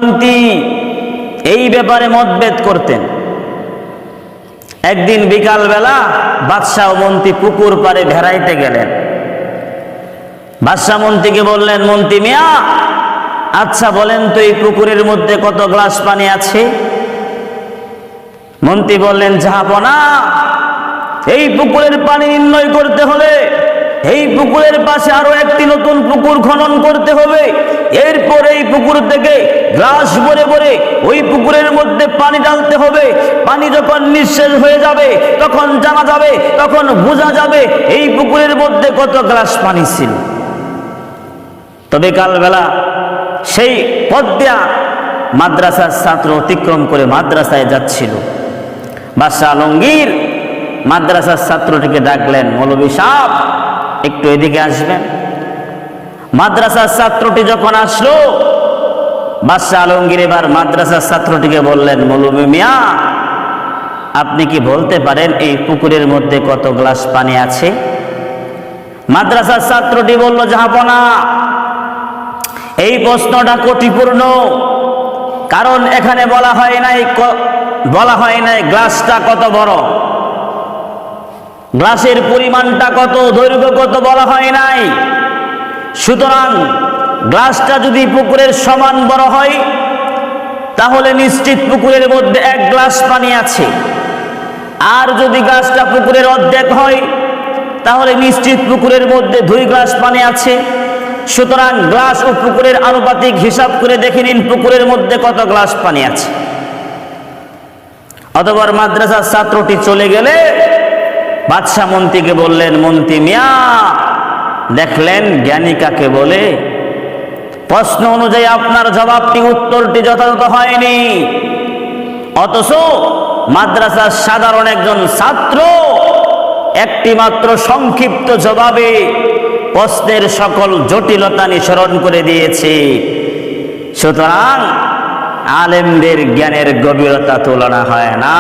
মন্ত্রী এই ব্যাপারে মতভেদ করতেন। একদিন বিকালবেলা বাদশাহ ও মন্ত্রী পুকুর পাড়ে বেড়াইতে গেলেন। বাদশাহ মন্ত্রীকে বললেন, মন্ত্রী মিয়া, আচ্ছা বলেন তো এই পুকুরের মধ্যে কত গ্লাস পানি আছে? মন্ত্রী বললেন, জাহাপনা, এই পুকুরের পানি নির্ণয় করতে হলে এই পুকুরের পাশে আরো একটি নতুন পুকুর খনন করতে হবে। এরপর এই পুকুর থেকে গ্লাস ভরে ভরে ওই পুকুরের মধ্যে পানি ঢালতে হবে। পানি যখন নিঃশেষ হয়ে যাবে তখন জানা যাবে, তখন বোঝা যাবে এই পুকুরের মধ্যে কত গ্লাস পানি ছিল। তবে কালবেলা সেই পথ দিয়া মাদ্রাসার ছাত্র অতিক্রম করে মাদ্রাসায় যাচ্ছিল। বাদশাহ আলমগীর মাদ্রাসার ছাত্রটিকে ডাকলেন, মৌলভী সাহেব একটু এদিকে আসবেন। মাদ্রাসার ছাত্রটি যখন আসলো, বাদশাহ আলমগীর এবার মাদ্রাসার ছাত্রটিকে বললেন, মৌলভী মিয়া, আপনি কি বলতে পারেন এই পুকুরের মধ্যে কত গ্লাস পানি আছে? মাদ্রাসার ছাত্রটি বলল, জাহাপনা, এই প্রশ্নটা কঠিপূর্ণ, কারণ এখানে বলা হয় নাই গ্লাসটা কত বড়, গ্লাসের পরিমাণটা কত, দৈর্ঘ্য কত বলা হয় নাই। সুতরাং গ্লাসটা যদি পুকুরের সমান বড় হয় তাহলে নিশ্চিত পুকুরের মধ্যে 1 গ্লাস পানি আছে। আর যদি গ্লাসটা পুকুরের অর্ধেক হয় তাহলে নিশ্চিত পুকুরের মধ্যে 2 গ্লাস পানি আছে। সুতরাং গ্লাস ও পুকুরের আনুপাতিক হিসাব করে দেখে নিন পুকুরের মধ্যে কত গ্লাস পানি আছে। অতঃপর মাদ্রাসার ছাত্রটি চলে গেলে বাদশাহ মন্ত্রীকে বললেন, মন্ত্রী মিয়া, দেখলেন জ্ঞানী কাকে বলে? প্রশ্ন অনুযায়ী আপনার জবাবটি, উত্তরটি যথাযথ হয়নি। অথচ মাদ্রাসার সাধারণ একজন ছাত্র একটি মাত্র সংক্ষিপ্ত জবাবে প্রশ্নের সকল জটিলতা নিঃসরণ করে দিয়েছে। সুতরাং আলেমদের জ্ঞানের গভীরতা তুলনা হয় না।